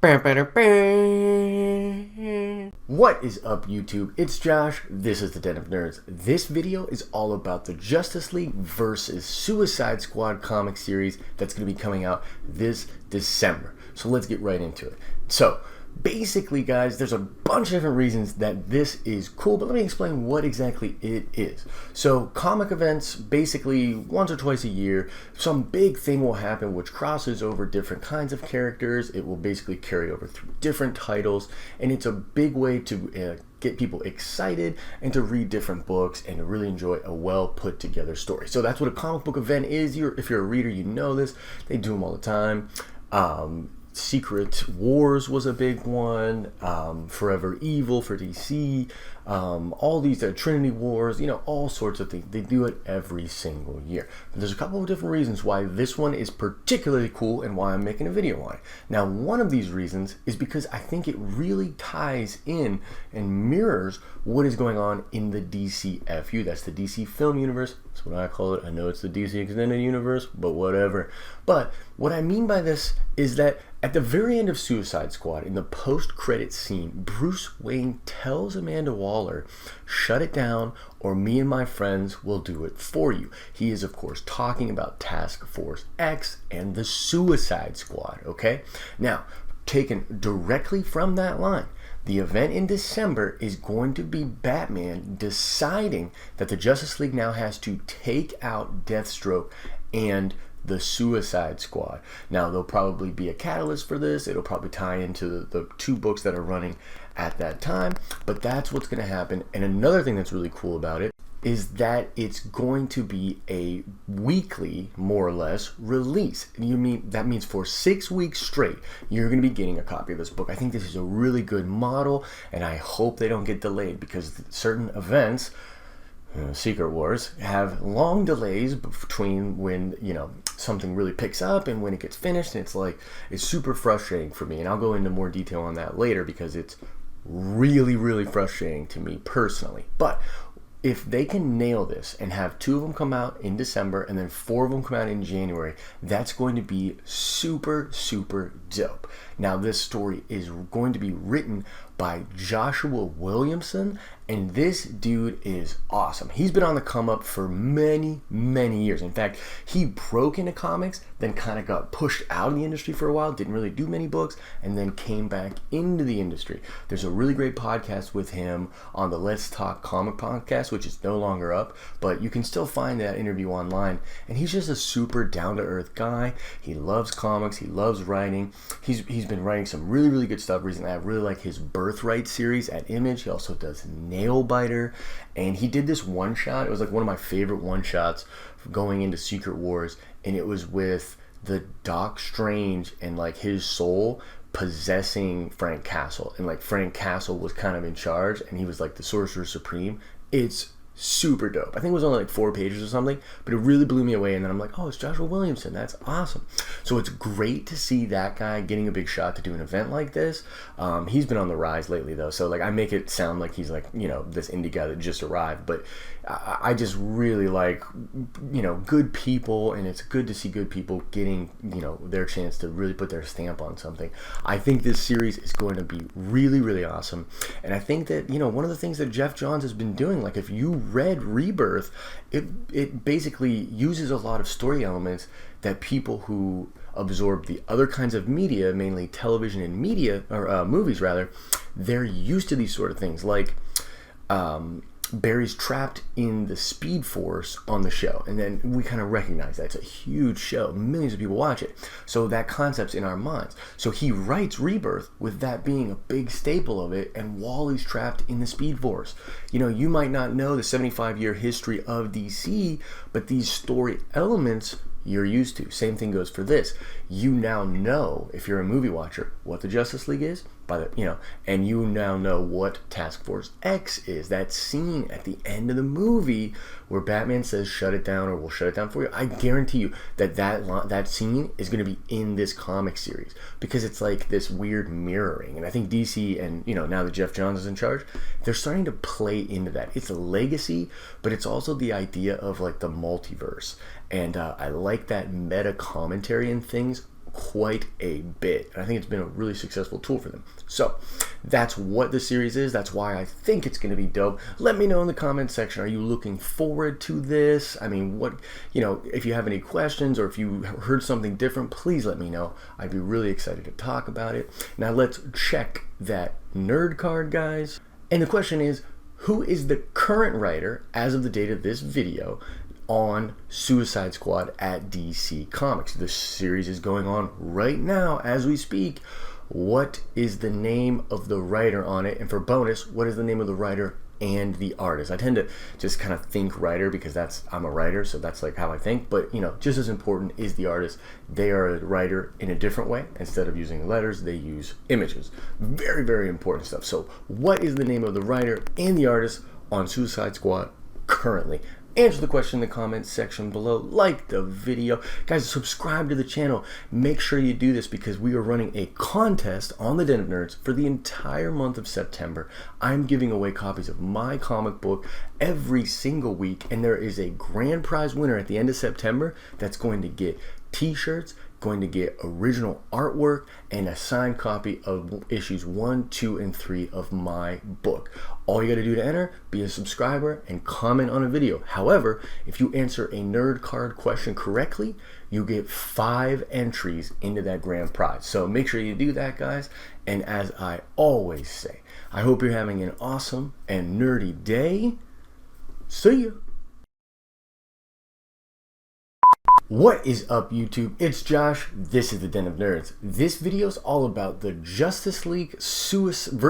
What is up, YouTube? It's Josh. This is the Den of Nerds. This video is all about the Justice League versus Suicide Squad comic series that's going to be coming out this December. So let's get right into it. So basically, guys, there's a bunch of different reasons that this is cool, but let me explain what exactly it is. So comic events, basically once or twice a year, some big thing will happen which crosses over different kinds of characters. It will basically carry over through different titles, and it's a big way to get people excited and to read different books and to really enjoy a well put together story. So that's what a comic book event is. If you're a reader, you know this. They do them all the time. Secret Wars was a big one, Forever Evil for DC, all these Trinity Wars, all sorts of things. They do it every single year. But there's a couple of different reasons why this one is particularly cool and why I'm making a video on it. Now, one of these reasons is because I think it really ties in and mirrors what is going on in the DCFU. That's the DC Film Universe. That's what I call it. I know it's the DC Extended Universe, but whatever. But what I mean by this is that at the very end of Suicide Squad, in the post-credit scene, Bruce Wayne tells Amanda Waller, "Shut it down, or me and my friends will do it for you." He is, of course, talking about Task Force X and the Suicide Squad, okay? Now, taken directly from that line, the event in December is going to be Batman deciding that the Justice League now has to take out Deathstroke and the Suicide Squad. Now, there'll probably be a catalyst for this. It'll probably tie into the two books that are running at that time, but that's what's going to happen. And another thing that's really cool about it is that it's going to be a weekly, more or less, release. That means for 6 weeks straight, you're going to be getting a copy of this book. I think this is a really good model, and I hope they don't get delayed, because certain events, Secret Wars, have long delays between when something really picks up and when it gets finished, and it's super frustrating for me. And I'll go into more detail on that later, because it's really frustrating to me personally. But if they can nail this and have 2 of them come out in December and then 4 of them come out in January, that's going to be super dope. Now, this story is going to be written by Joshua Williamson, and this dude is awesome. He's been on the come up for many years. In fact, he broke into comics, then kind of got pushed out of the industry for a while, didn't really do many books, and then came back into the industry. There's a really great podcast with him on the Let's Talk Comic podcast, which is no longer up, but you can still find that interview online. And he's just a super down-to-earth guy. He loves comics. He loves writing. He's been writing some really good stuff recently. I really like his Birthright series at Image. He also does Nailbiter, and he did this one shot. It was like one of my favorite one shots going into Secret Wars, and it was with the Doc Strange and his soul possessing Frank Castle, and Frank Castle was kind of in charge, and he was the Sorcerer Supreme. It's super dope. I think it was only 4 pages or something, but it really blew me away. And then I'm like, oh, it's Joshua Williamson. That's awesome. So it's great to see that guy getting a big shot to do an event like this. He's been on the rise lately, though. So I make it sound like he's this indie guy that just arrived, but I just really like, good people, and it's good to see good people getting, their chance to really put their stamp on something. I think this series is going to be really awesome. And I think that, one of the things that Jeff Johns has been doing, if you read Rebirth, it basically uses a lot of story elements that people who absorb the other kinds of media, mainly television and media, or movies rather, they're used to these sort of things. Barry's trapped in the Speed Force on the show, and then we kind of recognize that it's a huge show, millions of people watch it, so that concept's in our minds. So he writes Rebirth with that being a big staple of it, and Wally's trapped in the Speed Force. You might not know the 75-year history of DC, but these story elements you're used to. Same thing goes for this. You now know, if you're a movie watcher, what the Justice League is, and you now know what Task Force X is. That scene at the end of the movie where Batman says, "Shut it down, or we'll shut it down for you." I guarantee you that scene is going to be in this comic series, because it's this weird mirroring. And I think DC, and now that Jeff Johns is in charge, they're starting to play into that. It's a legacy, but it's also the idea of the multiverse. And I like that meta commentary and things quite a bit. And I think it's been a really successful tool for them. So that's what the series is. That's why I think it's going to be dope. Let me know in the comment section. Are you looking forward to this? I mean, what, you know, if you have any questions or if you heard something different, please let me know. I'd be really excited to talk about it. Now let's check that nerd card, guys. And the question is, who is the current writer as of the date of this video on Suicide Squad at DC Comics? The series is going on right now as we speak. What is the name of the writer on it? And for bonus, what is the name of the writer and the artist? I tend to just kind of think writer because I'm a writer, so that's like how I think. But you know, just as important is the artist. They are a writer in a different way. Instead of using letters, they use images. Very, very important stuff. So what is the name of the writer and the artist on Suicide Squad currently? Answer the question in the comments section below. Like the video. Guys, subscribe to the channel. Make sure you do this because we are running a contest on the Den of Nerds for the entire month of September. I'm giving away copies of my comic book every single week, and there is a grand prize winner at the end of September that's going to get t-shirts, going to get original artwork, and a signed copy of issues 1, 2, and 3 of my book. All you got to do to enter, be a subscriber, and comment on a video. However, if you answer a nerd card question correctly, you get 5 entries into that grand prize. So make sure you do that, guys. And as I always say, I hope you're having an awesome and nerdy day. See ya. What is up, YouTube? It's Josh. This is the Den of Nerds. This video is all about the Justice League Suicide...